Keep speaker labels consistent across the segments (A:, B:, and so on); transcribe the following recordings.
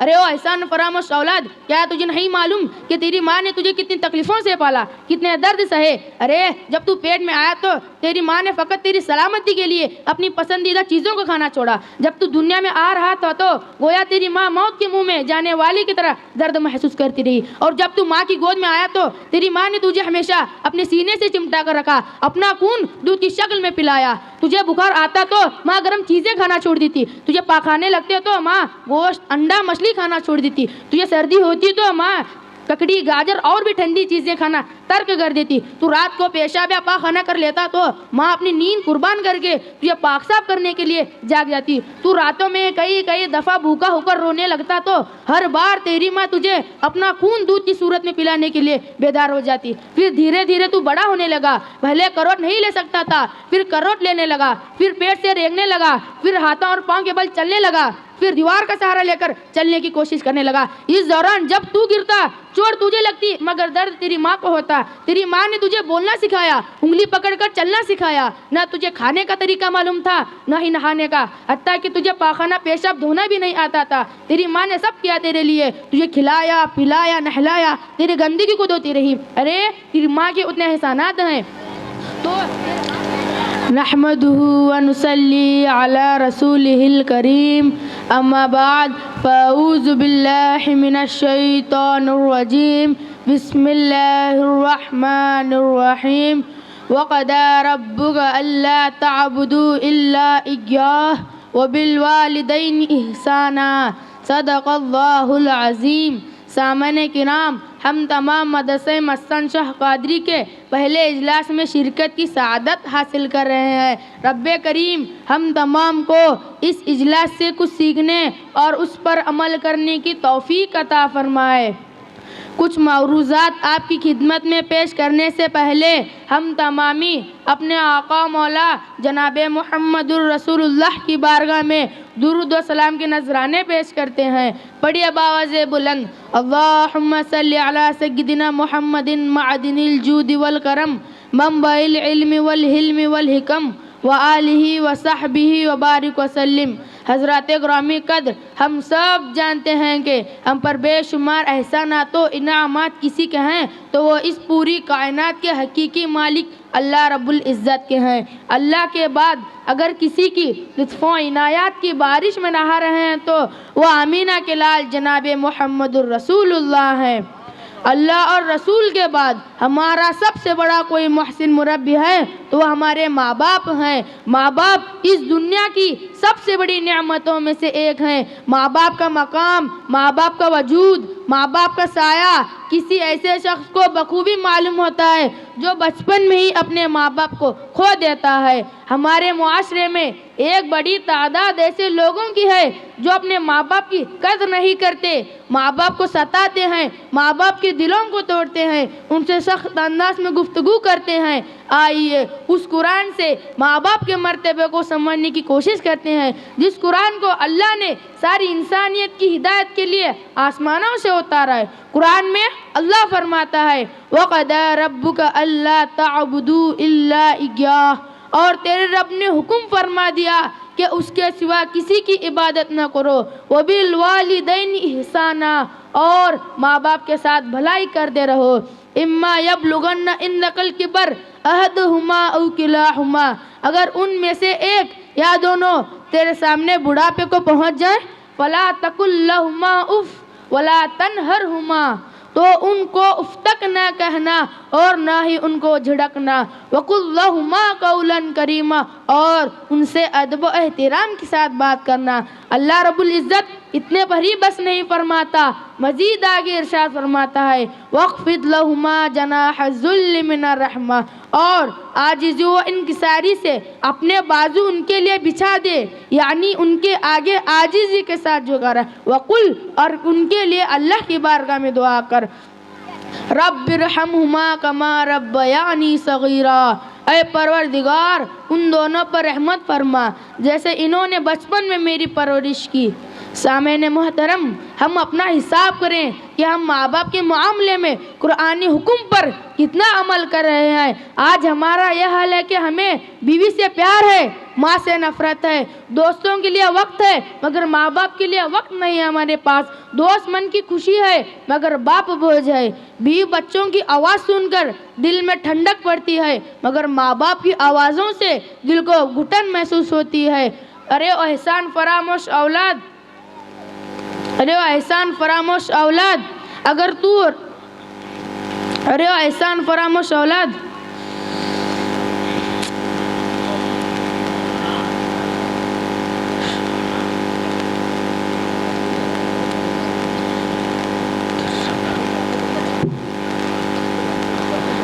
A: ارے او احسان فراموش اولاد، کیا تجھے نہیں معلوم کہ تیری ماں نے تجھے کتنی تکلیفوں سے پالا، کتنے درد سہے؟ ارے جب تو پیٹ میں آیا تو تیری ماں نے فقط تیری سلامتی کے لیے اپنی پسندیدہ چیزوں کو کھانا چھوڑا۔ جب تو دنیا میں آ رہا تھا تو گویا تیری ماں موت کے منہ میں جانے والی کی طرح درد محسوس کرتی رہی، اور جب تو ماں کی گود میں آیا تو تیری ماں نے تجھے ہمیشہ اپنے سینے سے چمٹا کر رکھا، اپنا خون دودھ کی شکل میں پلایا۔ تجھے بخار آتا تو ماں گرم چیزیں کھانا چھوڑ دیتی، تجھے پاخانے لگتے تو ماں گوشت انڈا مچھلی کھانا چھوڑ دیتی، تجھے سردی ہوتی تو ماں ککڑی گاجر اور بھی ٹھنڈی چیزیں کھانا ترک کر دیتی۔ تو رات کو پیشاب یا پاخانہ کر لیتا تو ماں اپنی نیند قربان کر کے تجھے پاک صاف کرنے کے لیے جاگ جاتی۔ تو راتوں میں کئی دفعہ بھوکا ہو کر رونے لگتا تو ہر بار تیری ماں تجھے اپنا خون دودھ کی صورت میں پلانے کے لیے بیدار ہو جاتی۔ پھر دھیرے دھیرے تو بڑا ہونے لگا، پہلے کروٹ نہیں لے سکتا تھا، پھر کروٹ لینے لگا، پھر پیٹ سے رینگنے لگا، پھر ہاتھوں اور پاؤں کے بل چلنے لگا، پھر دیوار کا سہارا لے کر چلنے کی کوشش کرنے لگا۔ اس دوران جب تو گرتا چوٹ تجھے لگتی مگر درد تیری ماں کو ہوتا۔ تیری ماں نے تجھے بولنا سکھایا، انگلی پکڑ کر چلنا سکھایا، نہ تجھے کھانے کا طریقہ معلوم تھا نہ ہی نہانے کا، حتیٰ کہ تجھے پاخانہ پیشاب دھونا بھی نہیں آتا تھا۔ تیری ماں نے سب کیا تیرے لیے، تجھے کھلایا پلایا نہلایا، تیری گندگی کو دھوتی رہی۔ ارے تیری ماں کے اتنے احسانات ہیں تو نحمده ونصلي على رسوله الكريم، أما بعد فأعوذ بالله من الشيطان الرجيم، بسم الله الرحمن الرحيم، وقضى ربك ألا تعبدوا إلا إياه وبالوالدين إحسانا، صدق الله العظيم۔ سامعین کرام، ہم تمام مدرسہ مستن شاہ قادری کے پہلے اجلاس میں شرکت کی سعادت حاصل کر رہے ہیں۔ رب کریم ہم تمام کو اس اجلاس سے کچھ سیکھنے اور اس پر عمل کرنے کی توفیق عطا فرمائے۔ کچھ معروضات آپ کی خدمت میں پیش کرنے سے پہلے ہم تمامی اپنے آقا مولا جناب محمد الرسول اللہ کی بارگاہ میں درود و سلام کے نذرانے پیش کرتے ہیں۔ پڑھیے بآواز بلند، اللہم صلی علی سیدنا محمد معدن الجود والکرم منبع العلم والحلم والحکم وآلہ وصحبہ وبارک وسلم۔ حضرات گرامی قدر، ہم سب جانتے ہیں کہ ہم پر بے شمار احسانات و انعامات کسی کے ہیں تو وہ اس پوری کائنات کے حقیقی مالک اللہ رب العزت کے ہیں۔ اللہ کے بعد اگر کسی کی لطف و عنایات کی بارش میں نہا رہے ہیں تو وہ آمینہ کے لال جناب محمد الرسول اللہ ہیں۔ اللہ اور رسول کے بعد ہمارا سب سے بڑا کوئی محسن مربی ہے تو وہ ہمارے ماں باپ ہیں۔ ماں باپ اس دنیا کی سب سے بڑی نعمتوں میں سے ایک ہیں۔ ماں باپ کا مقام، ماں باپ کا وجود، ماں باپ کا سایہ کسی ایسے شخص کو بخوبی معلوم ہوتا ہے جو بچپن میں ہی اپنے ماں باپ کو کھو دیتا ہے۔ ہمارے معاشرے میں ایک بڑی تعداد ایسے لوگوں کی ہے جو اپنے ماں باپ کی قدر نہیں کرتے، ماں باپ کو ستاتے ہیں، ماں باپ کے دلوں کو توڑتے ہیں، ان سے سخت انداز میں گفتگو کرتے ہیں۔ آئیے اس قرآن سے ماں باپ کے مرتبے کو سمجھنے کی کوشش کرتے ہیں، جس قرآن کو اللہ نے ساری انسانیت کی ہدایت کے لیے آسمانوں سے اتارا ہے۔ قرآن میں اللہ فرماتا ہے وَقَضَىٰ رَبُّكَ أَلَّا تَعْبُدُوا إِلَّا إِيَّاهُ، اور تیرے رب نے حکم فرما دیا کہ اس کے سوا کسی کی عبادت نہ کرو، وَبِالْوَالِدَيْنِ إِحْسَانًا، اور ماں باپ کے ساتھ بھلائی کرتے رہو۔ إِمَّا يَبْلُغَنَّ عِندَكَ الْكِبَرَ أَحَدُهُمَا أَوْ كِلَاهُمَا، اگر ان میں سے ایک یا دونوں تیرے سامنے بڑھاپے کو پہنچ جائیں، فَلَا تَقُل لَّهُمَا أُفٍّ وَلَا تَنْهَرْهُمَا، تو ان کو اف تک نہ کہنا اور نہ ہی ان کو جھڑکنا۔ وَقُل لَّهُمَا قَوْلًا كَرِيمًا، اور ان سے ادب و احترام کے ساتھ بات کرنا۔ اللہ رب العزت اتنے پر ہی بس نہیں فرماتا، مزید آگے ارشاد فرماتا ہے وَاخْفِضْ لَهُمَا جَنَاحَ الذُّلِّ مِنَ الرَّحْمَةِ، اور عاجزی و انکساری سے اپنے بازو ان کے لیے بچھا دے، یعنی ان کے آگے عاجزی کے ساتھ جھکا رہے۔ وَقُل، اور ان کے لیے اللہ کی بارگاہ میں دعا کر رب ارحمہما کما ربیانی صغیرا، اے پروردگار ان دونوں پر رحمت فرما جیسے انہوں نے بچپن میں میری پرورش کی۔ سامعین محترم، ہم اپنا حساب کریں کہ ہم ماں باپ کے معاملے میں قرآنی حکم پر کتنا عمل کر رہے ہیں۔ آج ہمارا یہ حال ہے کہ ہمیں بیوی سے پیار ہے ماں سے نفرت ہے، دوستوں کے لیے وقت ہے مگر ماں باپ کے لیے وقت نہیں ہے ہمارے پاس، دوست من کی خوشی ہے مگر باپ بوجھ ہے، بیوی بچوں کی آواز سن کر دل میں ٹھنڈک پڑتی ہے مگر ماں باپ کی آوازوں سے دل کو گھٹن محسوس ہوتی ہے۔ ارے او احسان فراموش اولاد، ارے او احسان فراموش اولاد، اگر تو ارے او احسان فراموش اولاد،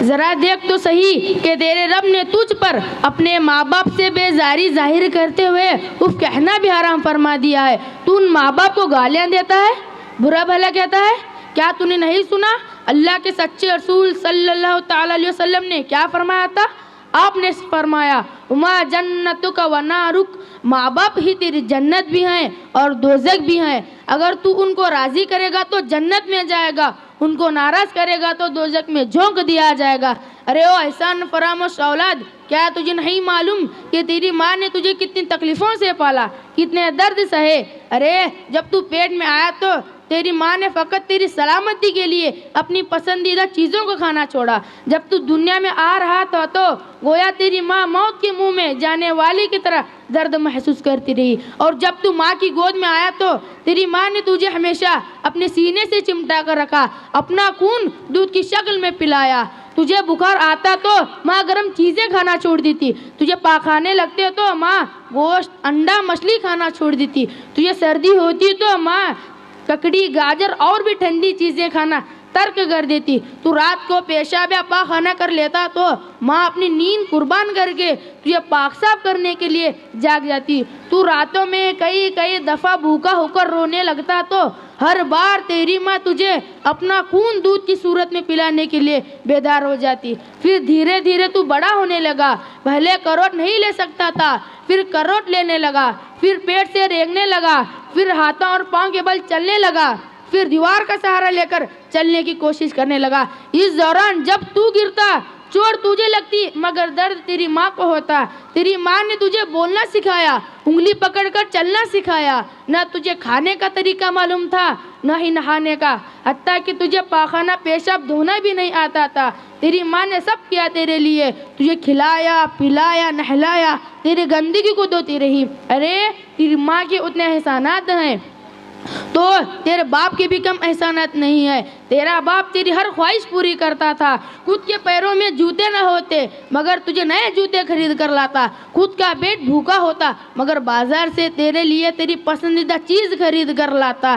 A: ذرا دیکھ تو صحیح کہ تیرے رب نے تجھ پر اپنے ماں باپ سے بیزاری ظاہر کرتے ہوئے اف کہنا بھی حرام فرما دیا ہے۔ تو ان ماں باپ کو گالیاں دیتا ہے، برا بھلا کہتا ہے۔ کیا تو نے نہیں سنا اللہ کے سچے رسول صلی اللہ تعالی علیہ وسلم نے کیا فرمایا تھا؟ آپ نے فرمایا وما جنتک و نارک، ماں باپ ہی تیری جنت بھی ہیں اور دوزخ بھی ہیں، اگر تو ان کو راضی کرے گا تو جنت میں جائے گا، ان کو ناراض کرے گا تو دوزخ میں جھونک دیا جائے گا۔ ارے او احسان فراموش اولاد، کیا تجھے نہیں معلوم کہ تیری ماں نے تجھے کتنی تکلیفوں سے پالا، کتنے درد سہے؟ ارے جب تو پیٹ میں آیا تو تیری ماں نے فقط تیری سلامتی کے لیے اپنی پسندیدہ چیزوں کو کھانا چھوڑا، جب تو دنیا میں آ رہا تھا تو گویا تیری ماں موت کے منہ میں جانے والی کی طرح درد محسوس کرتی رہی، اور جب تو ماں کی گود میں آیا تو تیری ماں نے تجھے ہمیشہ اپنے سینے سے چمٹا کر رکھا، اپنا خون دودھ کی شکل میں پلایا۔ تجھے بخار آتا تو ماں گرم چیزیں کھانا چھوڑ دیتی، تجھے پاخانے لگتے تو ماں گوشت انڈا مچھلی کھانا چھوڑ دیتی، تجھے سردی ہوتی تو ماں ککڑی گاجر اور بھی ٹھنڈی چیزیں کھانا ترک کر دیتی، تو رات کو پیشاب یا پاخانہ کر لیتا تو ماں اپنی نیند قربان کر کے تجھے پاک صاف کرنے کے لیے جاگ جاتی، تو راتوں میں کئی دفعہ بھوکا ہو کر رونے لگتا تو ہر بار تیری ماں تجھے اپنا خون دودھ کی صورت میں پلانے کے لیے بیدار ہو جاتی۔ پھر دھیرے دھیرے تو بڑا ہونے لگا، پہلے کروٹ نہیں لے سکتا تھا، پھر کروٹ لینے لگا، پھر پیٹ سے رینگنے لگا، پھر ہاتھوں اور پاؤں کے بل چلنے لگا، پھر دیوار کا سہارا لے کر چلنے کی کوشش کرنے لگا۔ اس دوران جب تو گرتا چوٹ تجھے لگتی مگر درد تیری ماں کو ہوتا۔ تیری ماں نے تجھے بولنا سکھایا، انگلی پکڑ کر چلنا سکھایا، نہ تجھے کھانے کا طریقہ معلوم تھا نہ ہی نہانے کا، حتیٰ کہ تجھے پاخانہ پیشاب دھونا بھی نہیں آتا تھا۔ تیری ماں نے سب کیا تیرے لیے، تجھے کھلایا پلایا نہلایا، تیری گندگی کو دھوتی رہی۔ ارے تیری ماں کے اتنے احسانات ہیں تو تیرے باپ کے بھی کم احسانات نہیں ہے۔ تیرا باپ تیری ہر خواہش پوری کرتا تھا، خود کے پیروں میں جوتے نہ ہوتے مگر تجھے نئے جوتے خرید کر لاتا، خود کا پیٹ بھوکا ہوتا مگر بازار سے تیرے لیے تیری پسندیدہ چیز خرید کر لاتا،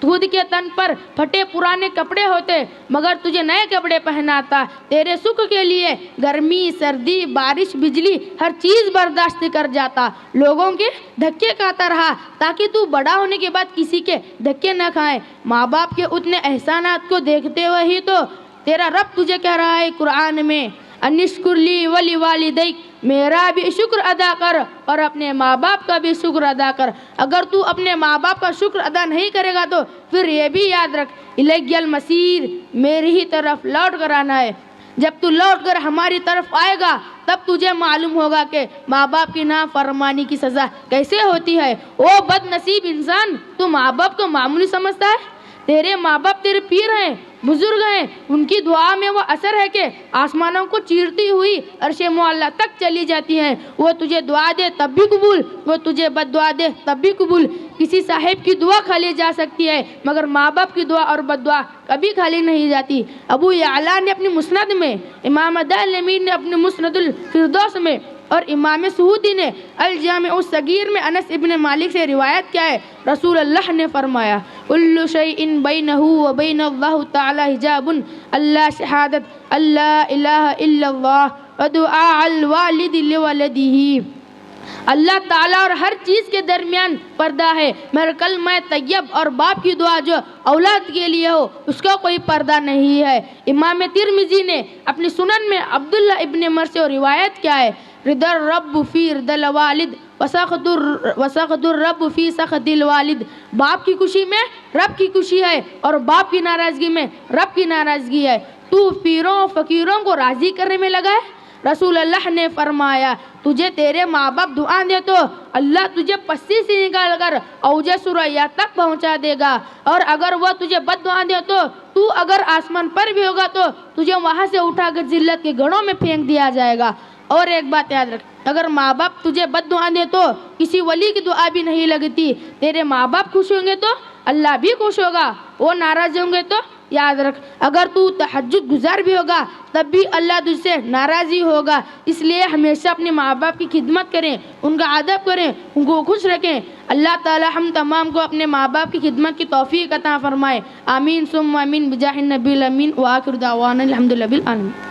A: خود کے تن پر پھٹے پرانے کپڑے ہوتے مگر تجھے نئے کپڑے پہناتا، تیرے سکھ کے لیے گرمی سردی بارش بجلی ہر چیز برداشت کر جاتا، لوگوں کے دھکے کھاتا رہا تاکہ تو بڑا ہونے کے بعد کسی کے دھکے نہ کھائے۔ ماں باپ کے اتنے احسانات کو دیکھتے ہوئے ہی تو تیرا رب تجھے کہہ رہا ہے قرآن میں انشکر لی ولی والدیک، میرا بھی شکر ادا کر اور اپنے ماں باپ کا بھی شکر ادا کر۔ اگر تو اپنے ماں باپ کا شکر ادا نہیں کرے گا تو پھر یہ بھی یاد رکھ الیہ المصیر، میری ہی طرف لوٹ کر آنا ہے۔ جب تو لوٹ کر ہماری طرف آئے گا تب تجھے معلوم ہوگا کہ ماں باپ کی نافرمانی کی سزا کیسے ہوتی ہے۔ او بد نصیب انسان، تو ماں باپ کو معمولی سمجھتا ہے؟ تیرے ماں باپ تیرے پیر ہیں، بزرگ ہیں، ان کی دعا میں وہ اثر ہے کہ آسمانوں کو چیرتی ہوئی عرش معلیٰ تک چلی جاتی ہیں، وہ تجھے دعا دے تب بھی قبول، وہ تجھے بد دعا دے تب بھی قبول۔ کسی صاحب کی دعا کھالی جا سکتی ہے مگر ماں باپ کی دعا اور بد دعا کبھی کھالی نہیں جاتی۔ ابو یعلا نے اپنی مسند میں، امام دارمی نے اپنے مسند الفردوس میں اور امام سہودی نے الجامع الصغیر میں انس ابن مالک سے روایت کیا ہے، رسول اللہ نے فرمایا کل شیء بینہ و بین اللہ تعالی حجاب اللہ شہادت اللہ الہ الا اللہ و دعاء الوالد لولدہ، اللہ تعالیٰ اور ہر چیز کے درمیان پردہ ہے مگر کلمہ طیب اور باپ کی دعا جو اولاد کے لیے ہو اس کا کوئی پردہ نہیں ہے۔ امام ترمذی نے اپنی سنن میں عبداللہ ابن عمر سے روایت کیا ہے، رضا الرب فی رضا الوالد وسخط الرب فی سخط الوالد، باپ کی خوشی میں رب کی خوشی ہے اور باپ کی ناراضگی میں رب کی ناراضگی ہے۔ تو پیروں فقیروں کو راضی کرنے میں لگا ہے، رسول اللہ نے فرمایا تجھے تیرے ماں باپ دعا دے تو اللہ تجھے پسی سے نکال کر اوج سریا تک پہنچا دے گا، اور اگر وہ تجھے بد دعا دے تو اگر آسمان پر بھی ہوگا تو تجھے وہاں سے اٹھا کر ذلت کے گڑھوں میں پھینک دیا جائے گا۔ اور ایک بات یاد رکھ، اگر ماں باپ تجھے بد دعا دے تو کسی ولی کی دعا بھی نہیں لگتی۔ تیرے ماں باپ خوش ہوں گے تو اللہ بھی خوش ہوگا، وہ ناراض ہوں گے تو یاد رکھ اگر تو تہجد گزار بھی ہوگا تب بھی اللہ تجھ سے ناراضی ہوگا۔ اس لیے ہمیشہ اپنے ماں باپ کی خدمت کریں، ان کا ادب کریں، ان کو خوش رکھیں۔ اللہ تعالی ہم تمام کو اپنے ماں باپ کی خدمت کی توفیق عطا فرمائے، آمین ثم آمین بجاہ النبی الامین، وآخر دعوانا الحمدللہ بالعالمین۔